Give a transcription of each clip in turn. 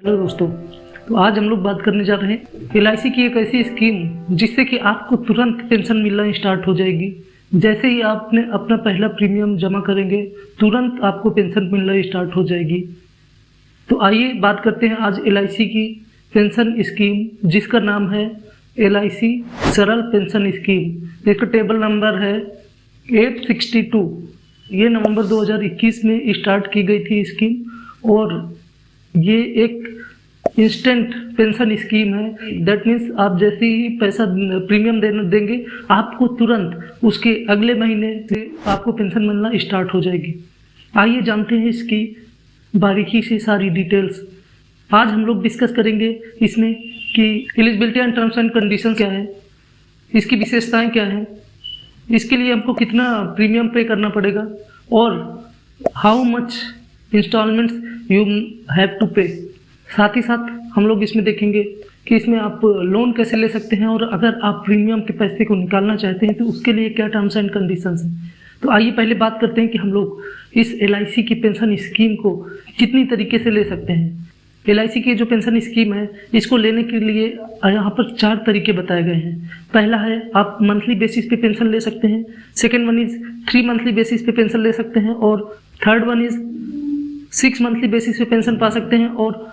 Hello दोस्तों। तो आज हम लोग बात करने जा रहे हैं एलआईसी की एक ऐसी स्कीम जिससे कि आपको तुरंत पेंशन मिलना स्टार्ट हो जाएगी। जैसे ही आपने अपना पहला प्रीमियम जमा करेंगे तुरंत आपको पेंशन मिलना स्टार्ट हो जाएगी। तो आइए बात करते हैं आज एलआईसी की पेंशन स्कीम जिसका नाम है एलआईसी सरल पेंशन स्कीम। इसका टेबल नंबर है 862। ये नवंबर 2021 में स्टार्ट की गई थी स्कीम और ये एक इंस्टेंट पेंशन स्कीम है। दैट मीन्स आप जैसे ही पैसा प्रीमियम देंगे आपको तुरंत उसके अगले महीने से आपको पेंशन मिलना स्टार्ट हो जाएगी। आइए जानते हैं इसकी बारीकी से सारी डिटेल्स। आज हम लोग डिस्कस करेंगे इसमें कि eligibility and terms and condition क्या है, इसकी विशेषताएं क्या है, इसके लिए हमको कितना प्रीमियम पे करना पड़ेगा और how much instalments you have to pay. साथ ही साथ हम लोग इसमें देखेंगे कि इसमें आप लोन कैसे ले सकते हैं और अगर आप प्रीमियम के पैसे को निकालना चाहते हैं तो उसके लिए क्या टर्म्स एंड कंडीशंस हैं। तो आइए पहले बात करते हैं कि हम लोग इस एलआईसी की पेंशन स्कीम को कितनी तरीके से ले सकते हैं। एलआईसी की जो पेंशन स्कीम है इसको लेने के लिए यहाँ पर 4 तरीके बताए गए हैं। पहला है आप मंथली बेसिस पे पेंशन ले सकते हैं, second one is 3 monthly basis पे पेंशन ले सकते हैं और third one is 6 monthly basis पे पेंशन पा सकते हैं और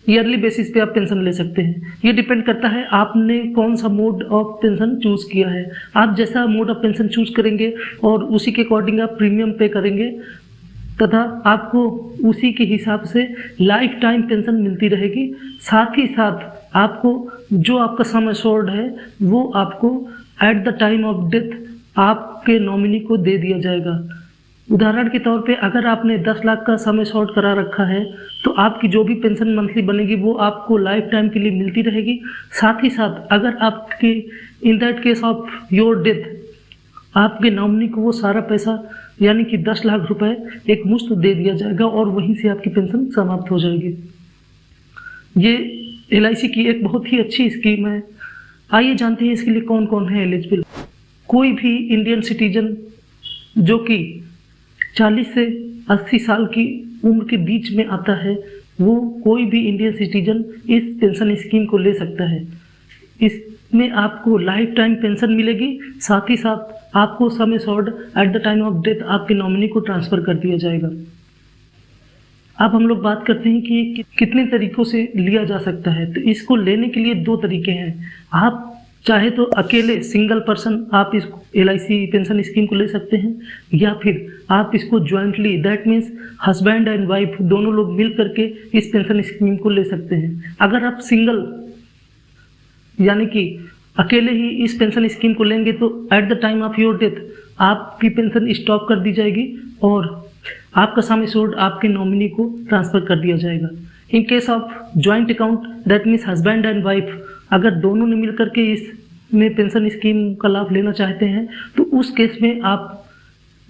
ईयरली बेसिस पे आप पेंशन ले सकते हैं। ये डिपेंड करता है आपने कौन सा मोड ऑफ पेंशन चूज किया है। आप जैसा मोड ऑफ पेंशन चूज करेंगे और उसी के अकॉर्डिंग आप प्रीमियम पे करेंगे तथा आपको उसी के हिसाब से लाइफ टाइम पेंशन मिलती रहेगी। साथ ही साथ आपको जो आपका सम एश्योर्ड है वो आपको at the time of death आपके नॉमिनी को दे दिया जाएगा। उदाहरण के तौर पे अगर आपने 10 लाख का सम एश्योर्ड करा रखा है तो आपकी जो भी पेंशन मंथली बनेगी वो आपको लाइफ टाइम के लिए मिलती रहेगी। साथ ही साथ अगर आपके in that case of your death आपके नॉमिनी को वो सारा पैसा यानी कि 10 लाख रुपए एक मुश्त दे दिया जाएगा और वहीं से आपकी पेंशन समाप्त हो जाएगी। ये एलआईसी की एक बहुत ही अच्छी स्कीम है। आइए जानते हैं इसके लिए कौन कौन है एलिजिबल। कोई भी इंडियन सिटीजन जो कि 40 से 80 साल की उम्र के बीच में आता है वो कोई भी इंडियन सिटीजन इस पेंशन स्कीम को ले सकता है। इसमें आपको लाइफ टाइम पेंशन मिलेगी, साथ ही साथ आपको sum assured at the time of death आपके नॉमिनी को ट्रांसफ़र कर दिया जाएगा। अब हम लोग बात करते हैं कि कितने तरीक़ों से लिया जा सकता है। तो इसको लेने के लिए 2 तरीके हैं। आप चाहे तो अकेले सिंगल पर्सन आप इस एलआईसी पेंशन स्कीम को ले सकते हैं या फिर आप इसको jointly that means husband and wife दोनों लोग मिल करके इस पेंशन स्कीम को ले सकते हैं। अगर आप सिंगल यानी कि अकेले ही इस पेंशन स्कीम को लेंगे तो at the time of your death आपकी पेंशन स्टॉप कर दी जाएगी और आपका सम एश्योर्ड आपके नॉमिनी को ट्रांसफ़र कर दिया जाएगा। In case of joint account that means husband and wife अगर दोनों ने मिल करके इसमें पेंशन स्कीम का लाभ लेना चाहते हैं तो उस केस में आप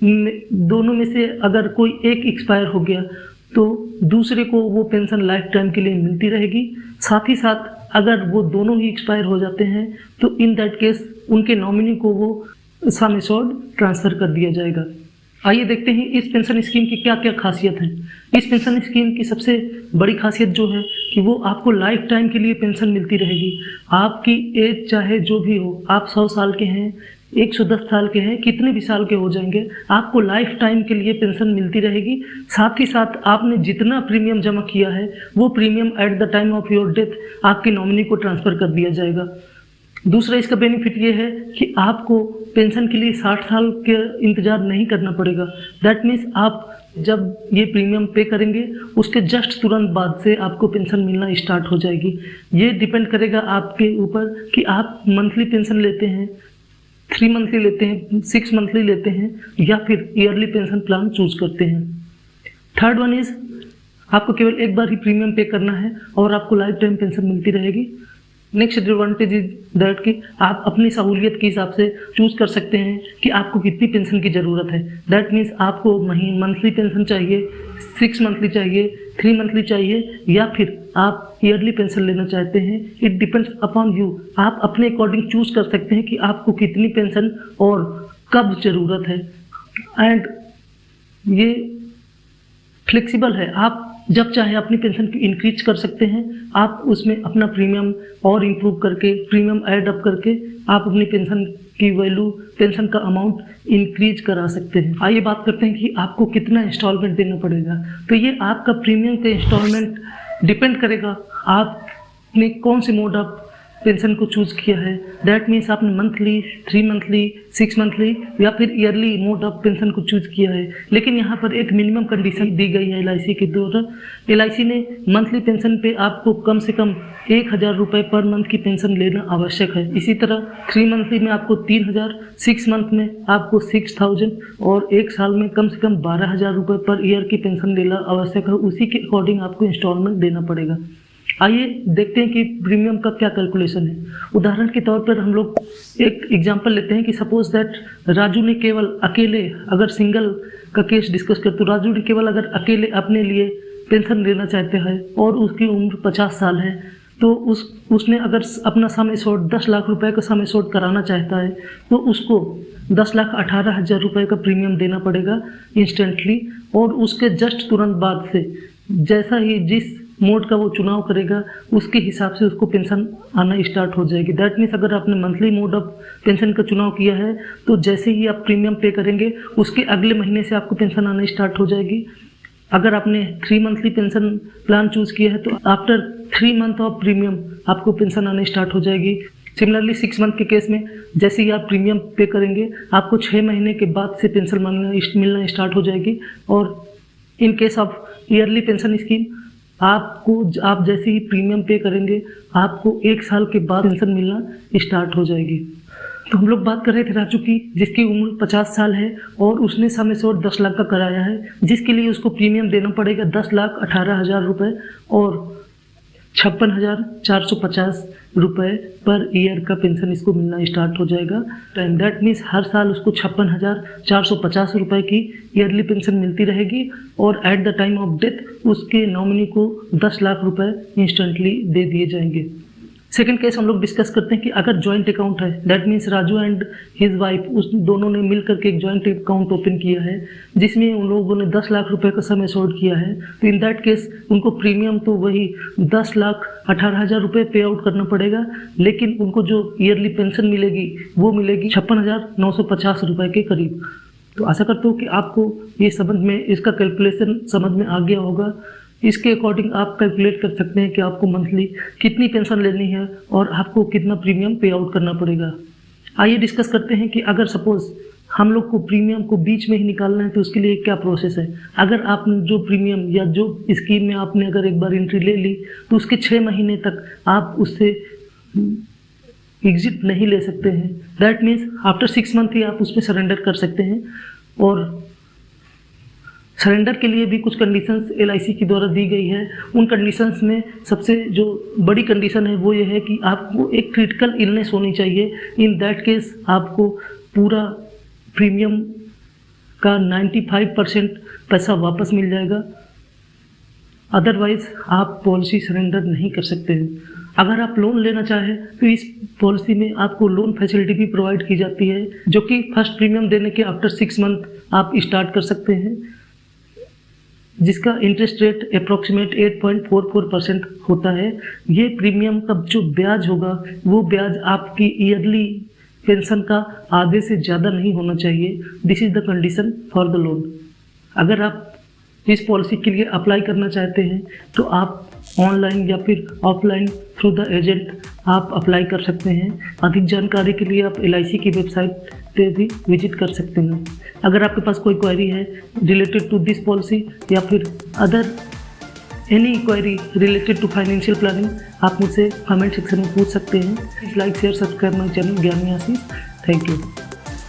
दोनों में से अगर कोई एक एक्सपायर हो गया तो दूसरे को वो पेंशन लाइफ टाइम के लिए मिलती रहेगी। साथ ही साथ अगर वो दोनों ही एक्सपायर हो जाते हैं तो इन दैट केस उनके नॉमिनी को वो सम एश्योर्ड ट्रांसफ़र कर दिया जाएगा। आइए देखते हैं इस पेंशन स्कीम की क्या क्या खासियत है। इस पेंशन स्कीम की सबसे बड़ी खासियत जो है कि वो आपको लाइफ टाइम के लिए पेंशन मिलती रहेगी। आपकी एज चाहे जो भी हो, आप 100 साल के हैं, 110 साल के हैं, कितने भी साल के हो जाएंगे, आपको लाइफ टाइम के लिए पेंशन मिलती रहेगी। साथ ही साथ आपने जितना प्रीमियम जमा किया है वो premium at the time of your death आपके नॉमिनी को ट्रांसफ़र कर दिया जाएगा। दूसरा इसका बेनिफिट ये है कि आपको पेंशन के लिए 60 साल के इंतज़ार नहीं करना पड़ेगा। दैट मीन्स आप जब ये प्रीमियम पे करेंगे उसके जस्ट तुरंत बाद से आपको पेंशन मिलना स्टार्ट हो जाएगी। ये डिपेंड करेगा आपके ऊपर कि आप मंथली पेंशन लेते हैं, 3 मंथली लेते हैं, 6 मंथली लेते हैं या फिर ईयरली पेंशन प्लान चूज करते हैं। थर्ड वन इज़ आपको केवल एक बार ही प्रीमियम पे करना है और आपको लाइफ टाइम पेंशन मिलती रहेगी। नेक्स्ट एडवांटेज इज दैट कि आप अपनी सहूलियत के हिसाब से चूज़ कर सकते हैं कि आपको कितनी पेंशन की ज़रूरत है। दैट मीन्स आपको मंथली पेंशन चाहिए, 6 मंथली चाहिए, 3 मंथली चाहिए या फिर आप ईयरली पेंशन लेना चाहते हैं। It depends upon you. आप अपने अकॉर्डिंग चूज़ कर सकते हैं कि आपको कितनी पेंशन और कब ज़रूरत है। एंड ये फ्लेक्सिबल है, आप जब चाहे अपनी पेंशन को इंक्रीज कर सकते हैं। आप उसमें अपना प्रीमियम और इम्प्रूव करके, प्रीमियम ऐड अप करके आप अपनी पेंशन की वैल्यू, पेंशन का अमाउंट इंक्रीज करा सकते हैं। आइए बात करते हैं कि आपको कितना इंस्टॉलमेंट देना पड़ेगा। तो ये आपका प्रीमियम का इंस्टॉलमेंट डिपेंड करेगा आपने कौन से मोड ऑफ पेंशन को चूज किया है। दैट मीन्स आपने मंथली, 3 मंथली, 6 मंथली या फिर ईयरली मोड ऑफ पेंशन को चूज किया है। लेकिन यहाँ पर एक मिनिमम कंडीशन दी गई है एलआईसी के द्वारा। एलआईसी ने मंथली पेंशन पे आपको कम से कम 1000 रुपये पर मंथ की पेंशन लेना आवश्यक है। इसी तरह 3 मंथली में आपको 3000, 6 मंथ में आपको 6000 और 1 साल में कम से कम 12000 रुपये पर ईयर की पेंशन लेना आवश्यक है। उसी के अकॉर्डिंग आपको इंस्टॉलमेंट देना पड़ेगा। आइए देखते हैं कि प्रीमियम का क्या कैलकुलेशन है। उदाहरण के तौर पर हम लोग एक एग्जांपल लेते हैं कि सपोज दैट राजू ने केवल अकेले, अगर सिंगल का केस डिस्कस करते तो राजू ने केवल अगर अकेले अपने लिए पेंशन लेना चाहते हैं और उसकी उम्र 50 साल है, तो उसने अगर अपना समय शॉर्ट 10 लाख रुपए का समय शॉर्ट कराना चाहता है तो उसको 10,18,000 रुपये का प्रीमियम देना पड़ेगा इंस्टेंटली। और उसके जस्ट तुरंत बाद से जैसा ही जिस मोड का वो चुनाव करेगा उसके हिसाब से उसको पेंशन आना स्टार्ट हो जाएगी। दैट मीन्स अगर आपने मंथली मोड ऑफ पेंशन का चुनाव किया है तो जैसे ही आप प्रीमियम पे करेंगे उसके अगले महीने से आपको पेंशन आना स्टार्ट हो जाएगी। अगर आपने 3 मंथली पेंशन प्लान चूज किया है तो आफ्टर 3 मंथ ऑफ प्रीमियम आपको पेंशन आना स्टार्ट हो जाएगी। सिमिलरली 6 मंथ के केस में जैसे ही आप प्रीमियम पे करेंगे आपको 6 महीने के बाद से पेंशन मिलना स्टार्ट हो जाएगी। और in case of yearly pension scheme आप जैसे ही प्रीमियम पे करेंगे आपको 1 साल के बाद पेंशन मिलना स्टार्ट हो जाएगी। तो हम लोग बात कर रहे थे राजू की, जिसकी उम्र 50 साल है और उसने समय शॉर्ट 10 लाख का कराया है, जिसके लिए उसको प्रीमियम देना पड़ेगा 10,18,000 रुपये और 56,450 रुपये पर ईयर का पेंशन इसको मिलना स्टार्ट हो जाएगा। एंड दैट मीन्स हर साल उसको 56,450 रुपये की ईयरली पेंशन मिलती रहेगी और at the time of death उसके नॉमिनी को 10 लाख रुपए इंस्टेंटली दे दिए जाएंगे। सेकेंड केस हम लोग डिस्कस करते हैं कि अगर जॉइंट अकाउंट है, that means Raju and his wife, उस दोनों ने मिल करके एक जॉइंट अकाउंट ओपन किया है जिसमें उन लोगों ने 10 लाख रुपए का समय शॉर्ट किया है। तो इन दैट केस उनको प्रीमियम तो वही 10,18,000 रुपये पे आउट करना पड़ेगा, लेकिन उनको जो ईयरली पेंशन मिलेगी वो मिलेगी 56,950 रुपये के करीब। तो आशा करता हूँ कि आपको ये समझ में, इसका कैलकुलेशन समझ में आ गया होगा। इसके अकॉर्डिंग आप कैलकुलेट कर सकते हैं कि आपको मंथली कितनी पेंशन लेनी है और आपको कितना प्रीमियम पे आउट करना पड़ेगा। आइए डिस्कस करते हैं कि अगर सपोज हम लोग को प्रीमियम को बीच में ही निकालना है तो उसके लिए क्या प्रोसेस है। अगर आपने जो प्रीमियम या जो स्कीम में आपने अगर एक बार एंट्री ले ली तो उसके 6 महीने तक आप उससे एग्जिट नहीं ले सकते हैं। दैट मीन्स आफ्टर 6 मंथ ही आप उसमें सरेंडर कर सकते हैं। और सरेंडर के लिए भी कुछ कंडीशंस एलआईसी के द्वारा दी गई है। उन कंडीशंस में सबसे जो बड़ी कंडीशन है वो ये है कि आपको एक क्रिटिकल इलनेस होनी चाहिए। इन दैट केस आपको पूरा प्रीमियम का 95% पैसा वापस मिल जाएगा, अदरवाइज आप पॉलिसी सरेंडर नहीं कर सकते हैं। अगर आप लोन लेना चाहें तो इस पॉलिसी में आपको लोन फैसिलिटी भी प्रोवाइड की जाती है, जो कि फर्स्ट प्रीमियम देने के आफ्टर 6 मंथ आप स्टार्ट कर सकते हैं, जिसका इंटरेस्ट रेट अप्रॉक्सीमेट 8.44% होता है। ये प्रीमियम का जो ब्याज होगा वो ब्याज आपकी ईयरली पेंशन का आधे से ज़्यादा नहीं होना चाहिए। This is the condition for the loan. अगर आप इस पॉलिसी के लिए अप्लाई करना चाहते हैं तो आप ऑनलाइन या फिर ऑफलाइन थ्रू द एजेंट आप अप्लाई कर सकते हैं। अधिक जानकारी के लिए आप एलआईसी की वेबसाइट पे भी विजिट कर सकते हैं। अगर आपके पास कोई क्वेरी है रिलेटेड टू दिस पॉलिसी या फिर other any query related to financial planning, आप मुझसे कमेंट सेक्शन में पूछ सकते हैं। Please like share subscribe my channel Gyani Ashish. Thank you.